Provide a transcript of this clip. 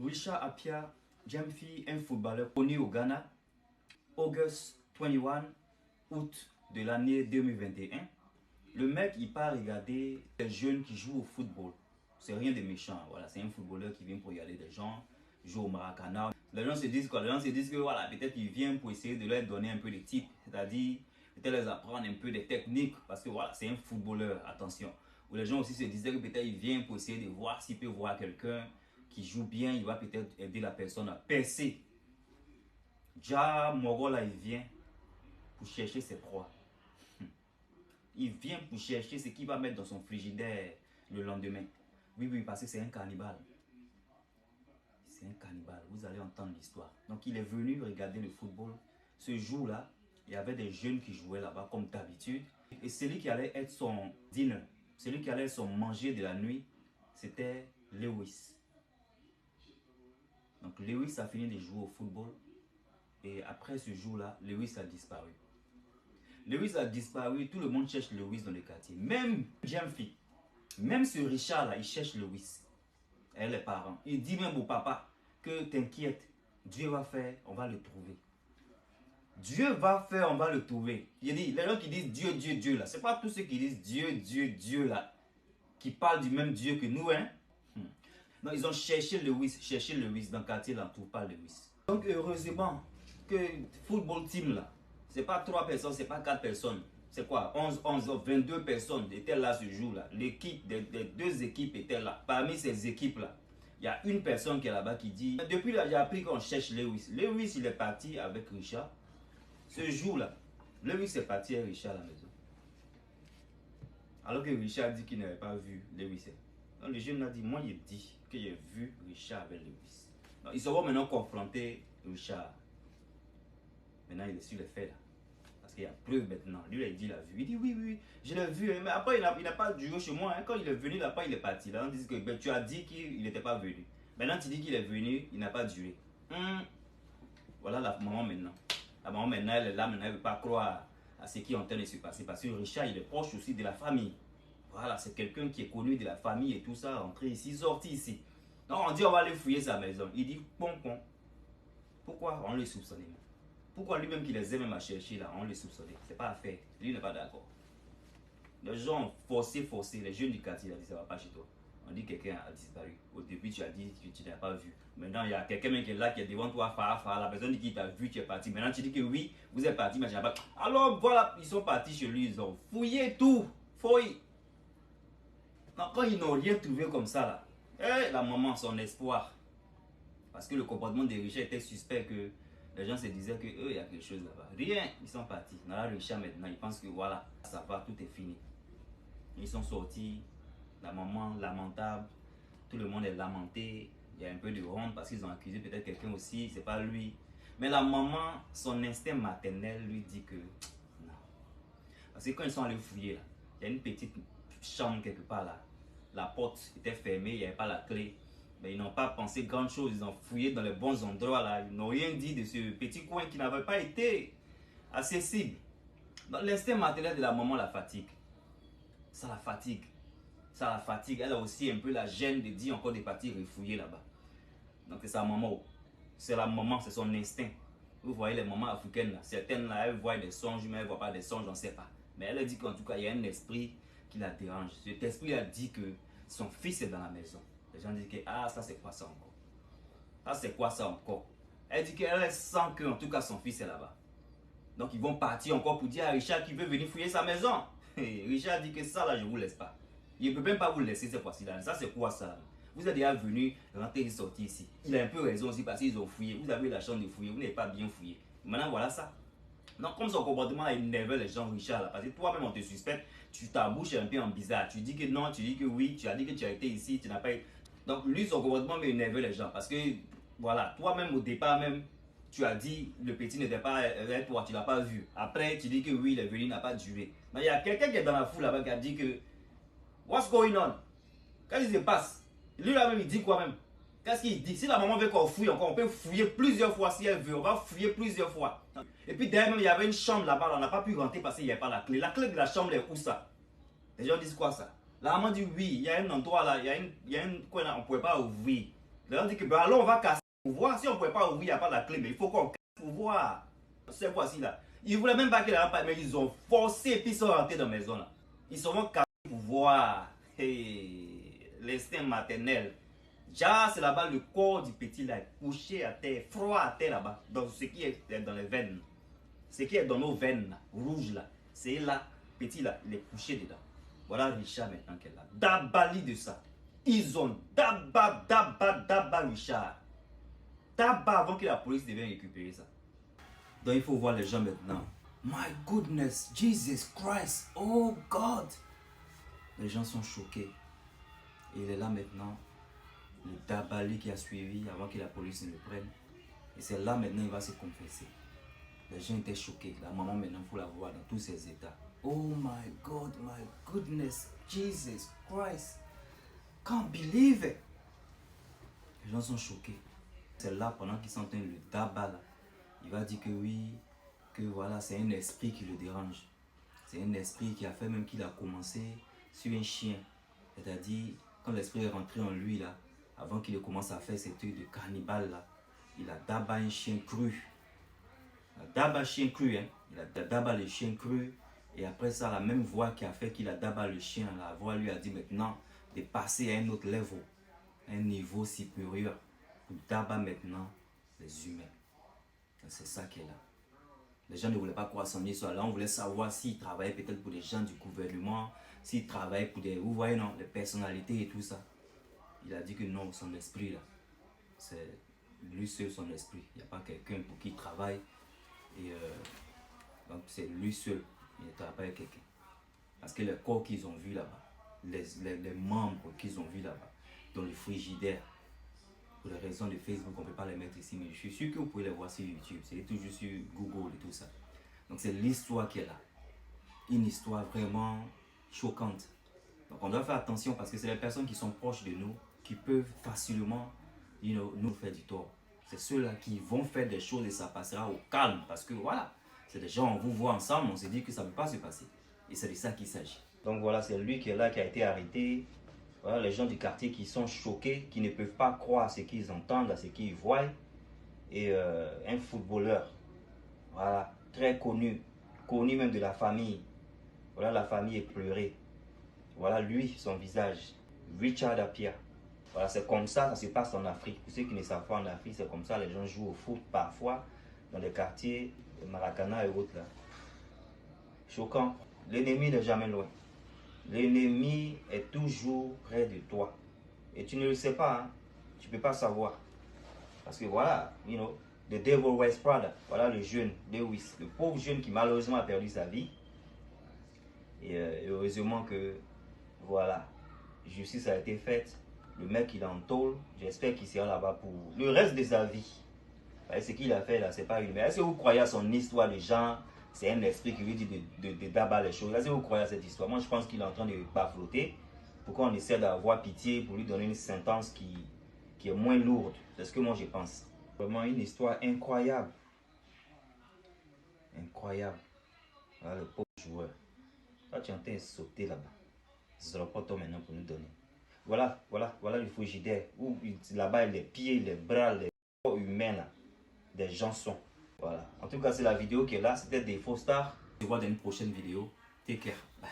Richard Appiah Jammeh, un footballeur connu au Ghana, August 21, août de l'année 2021. Le mec, il part regarder des jeunes qui jouent au football. C'est rien de méchant, voilà, c'est un footballeur qui vient pour regarder des gens jouer au Maracana. Les gens se disent quoi? Les gens se disent que voilà, peut-être qu'il vient pour essayer de leur donner un peu des tips, c'est-à-dire peut-être les apprendre un peu des techniques, parce que voilà, c'est un footballeur, attention. Ou les gens aussi se disaient que peut-être il vient pour essayer de voir s'il peut voir quelqu'un qui joue bien, il va peut-être aider la personne à percer. Ja Moro là, il vient pour chercher ses proies. Il vient pour chercher ce qu'il va mettre dans son frigidaire le lendemain. Oui, parce que c'est un cannibale. C'est un cannibale, vous allez entendre l'histoire. Donc il est venu regarder le football. Ce jour-là, il y avait des jeunes qui jouaient là-bas comme d'habitude. Et celui qui allait être son dinner, celui qui allait être son manger de la nuit, c'était Lewis. Donc Lewis a fini de jouer au football. Et après ce jour-là, Lewis a disparu. Lewis a disparu, tout le monde cherche Lewis dans le quartier. Même Jammeh, même ce Richard-là, il cherche Lewis. Et les parents. Il dit même au papa que t'inquiète, Dieu va faire, on va le trouver. Dieu va faire, on va le trouver. Il dit, les gens qui disent Dieu, Dieu, Dieu là, c'est pas tous ceux qui disent Dieu, Dieu, Dieu là, qui parlent du même Dieu que nous, hein. Non, ils ont cherché Lewis dans le quartier, là, on ne trouve pas Lewis. Donc heureusement que football team là, c'est pas 3 personnes, c'est pas 4 personnes. C'est quoi? 11, 22 personnes étaient là ce jour-là. L'équipe, des 2 équipes étaient là. Parmi ces équipes-là, il y a une personne qui est là-bas qui dit, depuis là, j'ai appris qu'on cherche Lewis. Lewis, il est parti avec Richard. Ce jour-là, Lewis est parti avec Richard à la maison. Alors que Richard dit qu'il n'avait pas vu Lewis. Donc le jeune a dit, moi il dit que j'ai vu Richard avec Lewis. Donc, ils seront maintenant confrontés Richard. Maintenant il est sur les faits là. Parce qu'il y a preuve maintenant. Lui il dit il a vu. Il dit oui, je l'ai vu. Mais après il n'a pas duré chez moi. Hein. Quand il est venu là-bas, il est parti. Là on dit que ben, tu as dit qu'il n'était pas venu. Maintenant tu dis qu'il est venu, il n'a pas duré. Voilà la maman maintenant. La maman maintenant elle est là, maintenant elle ne veut pas croire à ce qui est en train de se passer. Parce que Richard il est proche aussi de la famille. Voilà, c'est quelqu'un qui est connu de la famille et tout ça, rentré ici, sorti ici. Donc on dit on va aller fouiller sa maison. Il dit pom. Pourquoi on le soupçonnait? Pourquoi lui-même qui les aime même à chercher là, on le soupçonnait? C'est pas à faire. Lui n'est pas d'accord. Les gens ont forcé, les jeunes du quartier, ils ont dit ça va pas chez toi. On dit quelqu'un a disparu. Au début tu as dit que tu n'as pas vu. Maintenant il y a quelqu'un qui est là, qui est devant toi, la personne dit qu'il t'a vu, tu es parti. Maintenant tu dis que oui, vous êtes parti, mais tu n'as pas. Alors voilà, ils sont partis chez lui, ils ont fouillé tout. Fouillé. Non, quand ils n'ont rien trouvé comme ça, là, la maman, son espoir. Parce que le comportement des Richard était suspect, que les gens se disaient que il y a quelque chose là-bas. Rien, ils sont partis. Dans la Richard maintenant, ils pensent que voilà, ça va, tout est fini. Ils sont sortis, la maman lamentable, tout le monde est lamenté. Il y a un peu de honte parce qu'ils ont accusé peut-être quelqu'un aussi, c'est pas lui. Mais la maman, son instinct maternel lui dit que non. Parce que quand ils sont allés fouiller là, il y a une petite chambre quelque part là. La porte était fermée, il n'y avait pas la clé. Mais ils n'ont pas pensé grand chose, ils ont fouillé dans les bons endroits là. Ils n'ont rien dit de ce petit coin qui n'avait pas été accessible. Donc l'instinct maternel de la maman la fatigue. Ça la fatigue. Ça la fatigue. Elle a aussi un peu la gêne de dire encore de partir refouiller là-bas. Donc c'est sa maman. C'est la maman, c'est son instinct. Vous voyez les mamans africaines là, certaines là, elles voient des songes, mais elles ne voient pas des songes, on ne sait pas. Mais elle a dit qu'en tout cas, il y a un esprit qui la dérange. Cet esprit a dit que son fils est dans la maison. Les gens disent que ah, ça c'est quoi ça encore? Ça c'est quoi ça encore? Elle dit qu'elle sent que en tout cas son fils est là-bas. Donc ils vont partir encore pour dire à Richard qu'il veut venir fouiller sa maison. Et Richard dit que ça là je ne vous laisse pas. Il ne peut même pas vous laisser cette fois-ci là. Ça c'est quoi ça? Vous êtes déjà venu rentrer et sortir ici. Il a un peu raison aussi parce qu'ils ont fouillé. Vous avez eu la chance de fouiller, vous n'avez pas bien fouillé. Maintenant voilà ça. Donc comme son comportement a énervé les gens Richard là, parce que toi-même on te suspecte, tu t'abouches un peu en bizarre, tu dis que non, tu dis que oui, tu as dit que tu as été ici, tu n'as pas été. Donc lui son comportement m'a énervé les gens, parce que voilà, toi-même au départ même, tu as dit le petit n'était pas avec toi, tu l'as pas vu. Après tu dis que oui, il est venu, il n'a pas duré. Mais il y a quelqu'un qui est dans la foule là-bas qui a dit que what's going on? Qu'est-ce qui se passe? Lui là-même il dit quoi même? Qu'est-ce qu'il dit? Si la maman veut qu'on fouille encore, on peut fouiller plusieurs fois si elle veut. On va fouiller plusieurs fois. Et puis derrière même, il y avait une chambre là-bas. On n'a pas pu rentrer parce qu'il n'y avait pas la clé. La clé de la chambre est où ça? Les gens disent quoi ça? La maman dit oui, il y a un endroit là, il y a une coin là, on ne pouvait pas ouvrir. Les gens disent que, ben alors on va casser le pouvoir. Si on ne pouvait pas ouvrir, il n'y a pas la clé, mais il faut qu'on casse le pouvoir. Cette fois-ci là. Ils ne voulaient même pas qu'il ait pas, mais ils ont forcé et puis ils sont rentrés dans la maison là. Ils se vont casser le pouvoir. Hey, l'instinct maternel. Déjà, c'est là-bas le corps du petit là, couché à terre, froid à terre là-bas, dans ce qui est dans les veines. Ce qui est dans nos veines là, rouges là, c'est là, petit là, il est couché dedans. Voilà Richard maintenant qu'elle a. Dabali de ça. Ils ont d'aba Richard. D'aba avant que la police devienne récupérer ça. Donc il faut voir les gens maintenant. My goodness, Jesus Christ, oh God. Les gens sont choqués. Et il est là maintenant. Le Dabali qui a suivi avant que la police ne le prenne. Et c'est là maintenant il va se confesser. Les gens étaient choqués. La maman maintenant, il faut la voir dans tous ses états. Oh my God, my goodness, Jesus Christ. Can't believe it. Les gens sont choqués. C'est là, pendant qu'ils sont en train de le Dabala, il va dire que oui, que voilà, c'est un esprit qui le dérange. C'est un esprit qui a fait même qu'il a commencé sur un chien. C'est-à-dire, quand l'esprit est rentré en lui, là, avant qu'il commence à faire ces trucs de cannibale, là, il a d'abord un chien cru. Il a d'abord chien cru, hein. Il a d'abord le chien cru. Et après ça, la même voix qui a fait qu'il a d'abord le chien, la voix lui a dit maintenant de passer à un autre level, un niveau supérieur, pour d'abord maintenant les humains. C'est ça qui est là. Les gens ne voulaient pas croire son histoire. Là, on voulait savoir s'il travaillait peut-être pour des gens du gouvernement, s'il travaillait pour des, vous voyez, non, les personnalités et tout ça. Il a dit que non, son esprit là, c'est lui seul son esprit. Il n'y a pas quelqu'un pour qui il travaille. Et donc c'est lui seul. Il ne travaille pas avec quelqu'un. Parce que les corps qu'ils ont vus là-bas, les membres qu'ils ont vus là-bas, dans le frigidaire, pour les raisons de Facebook, on ne peut pas les mettre ici, mais je suis sûr que vous pouvez les voir sur YouTube. C'est toujours sur Google et tout ça. Donc c'est l'histoire qui est là. Une histoire vraiment choquante. Donc on doit faire attention parce que c'est les personnes qui sont proches de nous qui peuvent facilement nous faire du tort. C'est ceux-là qui vont faire des choses et ça passera au calme. Parce que voilà, c'est des gens, on vous voit ensemble, on se dit que ça ne peut pas se passer. Et c'est de ça qu'il s'agit. Donc voilà, c'est lui qui est là, qui a été arrêté. Voilà, les gens du quartier qui sont choqués, qui ne peuvent pas croire à ce qu'ils entendent, à ce qu'ils voient. Et un footballeur, voilà, très connu, connu même de la famille. Voilà, la famille est pleurée. Voilà lui, son visage, Richard Appiah. Voilà, c'est comme ça se passe en Afrique. Pour ceux qui ne savent pas, en Afrique, c'est comme ça, les gens jouent au foot parfois, dans les quartiers, Maracana et autres là. Choquant. L'ennemi n'est jamais loin. L'ennemi est toujours près de toi. Et tu ne le sais pas, hein? Tu ne peux pas savoir. Parce que voilà, the devil wears Prada. Voilà le jeune Lewis, le pauvre jeune qui malheureusement a perdu sa vie. Et heureusement que, voilà, justice a été faite. Le mec il est en tôle. J'espère qu'il sera là-bas pour le reste de sa vie. Ce qu'il a fait là, c'est pas une. Mais est-ce que vous croyez à son histoire de gens? C'est un esprit qui lui dit de d'abattre les choses. Est-ce que vous croyez à cette histoire? Moi, je pense qu'il est en train de bafloter. Pourquoi on essaie d'avoir pitié pour lui donner une sentence qui est moins lourde? C'est ce que moi je pense. Vraiment une histoire incroyable. Incroyable. Voilà le pauvre joueur. Toi, tu es en train de sauter là-bas. Ce sera pas toi maintenant pour nous donner. Voilà le frigidaire. Où là-bas, les pieds, les bras, les corps humains là, des gens sont. Voilà. En tout cas, c'est la vidéo qui est là. C'était des faux stars. On se voit dans une prochaine vidéo. Take care. Bye.